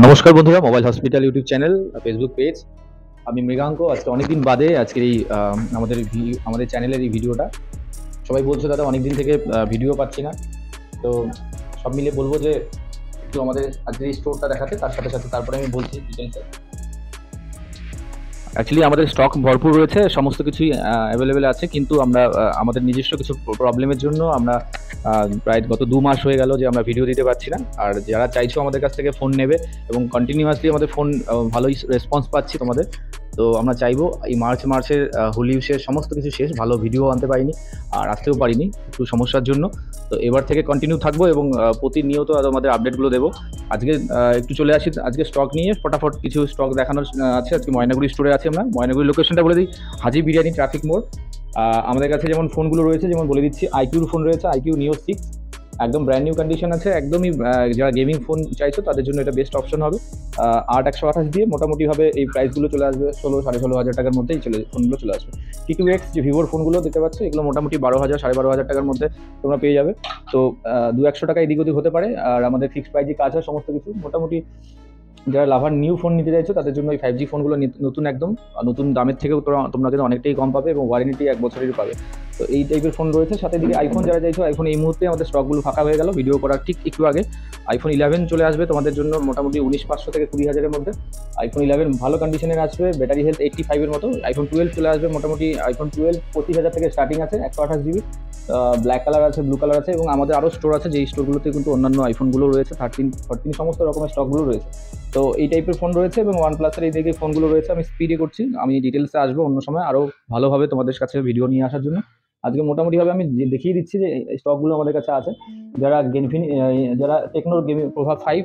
নমস্কার বন্ধুরা, mobile hospital YouTube channel, Facebook page. আমি মৃগাঙ্ক। আজকে অনেকদিন বাদে আজকের এই আমাদের চ্যানেলের এই ভিডিওটা। সবাই বলছে দাদা অনেকদিন থেকে ভিডিও পাচ্ছি না। তো সব মিলিয়ে বলবো যে একটু আমাদের আজকের এই স্টোরটা দেখাতে, তার সাথে সাথে তারপরে আমি বলছি ডিটেলসে। অ্যাকচুয়ালি আমাদের স্টক ভরপুর রয়েছে, সমস্ত কিছুই অ্যাভেলেবেল আছে, কিন্তু আমরা আমাদের নিজস্ব কিছু প্রবলেমের জন্য আমরা প্রায় গত 2 মাস হয়ে গেল যে আমরা ভিডিও দিতে পারছি না। আর যারা চাইছো আমাদের কাছ থেকে ফোন নেবে এবং কন্টিনিউয়াসলি আমাদের ফোন ভালোই রেসপন্স পাচ্ছি তোমাদের। তো আমরা চাইবো এই মার্চের হোলি শেষ, সমস্ত কিছু শেষ, ভালো ভিডিও আনতে পারিনি আর আসতেও পারিনি একটু সমস্যার জন্য। তো এবার থেকে কন্টিনিউ থাকবো এবং প্রতিনিয়ত আমাদের আপডেটগুলো দেবো। আজকে একটু চলে আসি আজকে স্টক নিয়ে, ফটাফট কিছু স্টক দেখানোর আছে। আজকে ময়নাগুড়ি স্টোরে আছে আমরা। ময়নাগুড়ি লোকেশনটা বলে দিই, হাজি বিরিয়ানি ট্রাফিক মোড়। আমাদের কাছে যেমন ফোনগুলো রয়েছে, যেমন বলে দিচ্ছি, আইকিউর ফোন রয়েছে, আইকিউ নিও 6, একদম ব্র্যান্ড নিউ কন্ডিশন আছে, একদমই যারা গেমিং ফোন চাইছো তাদের জন্য এটা বেস্ট অপশন হবে। 8/128 দিয়ে মোটামুটিভাবে এই প্রাইসগুলো চলে আসবে 16,000-16,500 টাকার মধ্যেই ফোনগুলো চলে আসবে। T2X যে ভিভোর ফোনগুলো দেখতে পাচ্ছ, এগুলো মোটামুটি 12,000-12,500 টাকার মধ্যে তোমরা পেয়ে যাবে। তো 200-100 টাকা এদিক ওদিক হতে পারে। আর আমাদের ফিক্সড প্রাইজে কাজ হয় সমস্ত কিছু। মোটামুটি যারা লাভার নিউ ফোন নিতে চাইছো তাদের জন্য এই 5G ফোনগুলো নতুন, একদম নতুন দামের থেকেও তোমরা কিন্তু অনেকটাই কম পাবে এবং ওয়ারেন্টি 1 বছরের পাবে। তো এই টাইপের ফোন রয়েছে। সাথে দিকে আইফোন যারা চাইছো, আইফোন এই মুহূর্তে আমাদের স্টকগুলো ফাঁকা হয়ে গেল ভিডিও করার ঠিক একটু আগে। আইফোন 11 চলে আসবে তোমাদের জন্য মোটামুটি 19,500 থেকে 20,000-এর মধ্যে। আইফোন 11 ভালো কন্ডিশনের আসবে, ব্যাটারি হেলথ 85-এর মতো। আইফোন 12 চলে আসবে মোটামুটি। আইফোন 12 25,000 থেকে স্টার্টিং আছে, 128 GB। ব্ল্যাক কালার আছে, ব্লু কালার আছে, এবং আমাদের আরও স্টোর আছে, যেই স্টোরগুলোতে কিন্তু অন্যান্য আইফোনগুলো রয়েছে, 13, 14 সমস্ত রকমের স্টকগুলো রয়েছে। তো এই টাইপের ফোন রয়েছে এবং OnePlus-এর এই দিকে ফোনগুলো রয়েছে। আমি স্পিডে করছি, আমি ডিটেলসে আসবো অন্য সময় আরও ভালোভাবে তোমাদের কাছে ভিডিও নিয়ে আসার জন্য। আজকে মোটামুটিভাবে আমি দেখিয়ে দিচ্ছি যে স্টকগুলো আমাদের কাছে আছে। যারা টেকনোর গেমিং প্রভা 5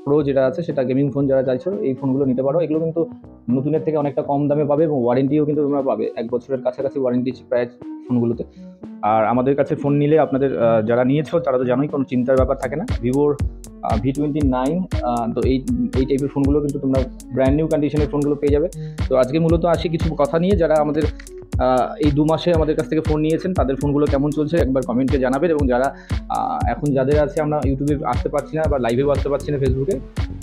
প্রো যেটা আছে, সেটা গেমিং ফোন যারা চাইছো এই ফোনগুলো নিতে পারো। এগুলো কিন্তু নতুনের থেকে অনেকটা কম দামে পাবে এবং ওয়ারেন্টিও কিন্তু তোমরা পাবে, 1 বছরের কাছাকাছি ওয়ারেন্টি প্রায় ফোনগুলোতে। আর আমাদের কাছে ফোন নিলে আপনাদের যারা নিয়েছো তারা তো জানোই, কোনো চিন্তার ব্যাপার থাকে না। ভিভোর V29, তো এই টাইপের ফোনগুলো কিন্তু তোমরা ব্র্যান্ড নিউ কন্ডিশনের ফোনগুলো পেয়ে যাবে। তো আজকে মূলত আসি কিছু কথা নিয়ে। যারা আমাদের এই 2 মাসে আমাদের কাছ থেকে ফোন নিয়েছেন তাদের ফোনগুলো কেমন চলছে একবার কমেন্টে জানাবেন। এবং যারা এখন যাদের আছে, আমরা ইউটিউবে আসতে পারছি না বা লাইভেও আসতে পারছি না ফেসবুকে,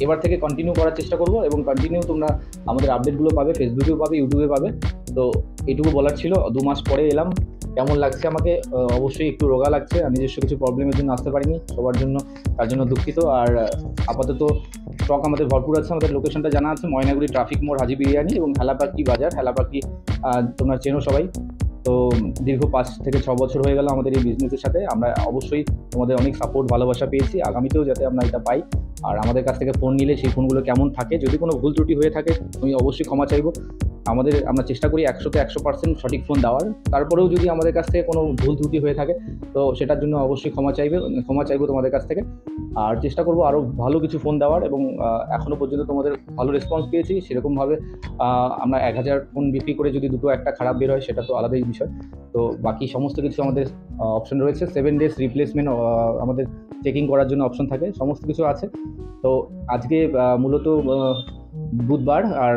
এবার থেকে কন্টিনিউ করার চেষ্টা করব এবং কন্টিনিউ তোমরা আমাদের আপডেটগুলো পাবে, ফেসবুকেও পাবে, ইউটিউবে পাবে। তো এটুকু বলার ছিল। 2 মাস পরে এলাম, কেমন লাগছে আমাকে? অবশ্যই একটু রোগা লাগছে, আর নিজস্ব কিছু প্রবলেমের জন্য আসতে পারিনি সবার জন্য, তার জন্য দুঃখিত। আর আপাতত স্টক আমাদের ভরপুর আছে। আমাদের লোকেশনটা জানা আছে, ময়নাগুড়ি ট্রাফিক মোড়, হাজি বিরিয়ানি এবং হেলাপাকি বাজার। হেলাপাকি তোমরা চেনো সবাই। তো দীর্ঘ 5 থেকে 6 বছর হয়ে গেল আমাদের এই বিজনেসের সাথে। আমরা অবশ্যই তোমাদের অনেক সাপোর্ট, ভালোবাসা পেয়েছি, আগামীতেও যাতে আমরা এটা পাই। আর আমাদের কাছ থেকে ফোন নিলে সেই ফোনগুলো কেমন থাকে, যদি কোনো ভুল ত্রুটি হয়ে থাকে আমি অবশ্যই ক্ষমা চাইবো। আমরা চেষ্টা করি 100-তে 100% সঠিক ফোন দেওয়ার। তারপরেও যদি আমাদের কাছ থেকে কোনো ভুল ত্রুটি হয়ে থাকে, তো সেটার জন্য অবশ্যই ক্ষমা চাইবো তোমাদের কাছ থেকে। আর চেষ্টা করবো আরও ভালো কিছু ফোন দেওয়ার। এবং এখনও পর্যন্ত তোমাদের ভালো রেসপন্স পেয়েছি, সেরকমভাবে আমরা 1,000 ফোন বিক্রি করে যদি 2-1টা খারাপ বের হয়, সেটা তো আলাদাই বিষয়। তো বাকি সমস্ত কিছু আমাদের অপশন রয়েছে। 7 days রিপ্লেসমেন্ট আমাদের চেকিং করার জন্য অপশন থাকে, সমস্ত কিছু আছে। তো আজকে মূলত বুধবার, আর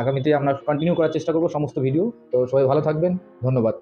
আগামীতে আমরা কন্টিনিউ করার চেষ্টা করবো সমস্ত ভিডিও। তো সবাই ভালো থাকবেন, ধন্যবাদ।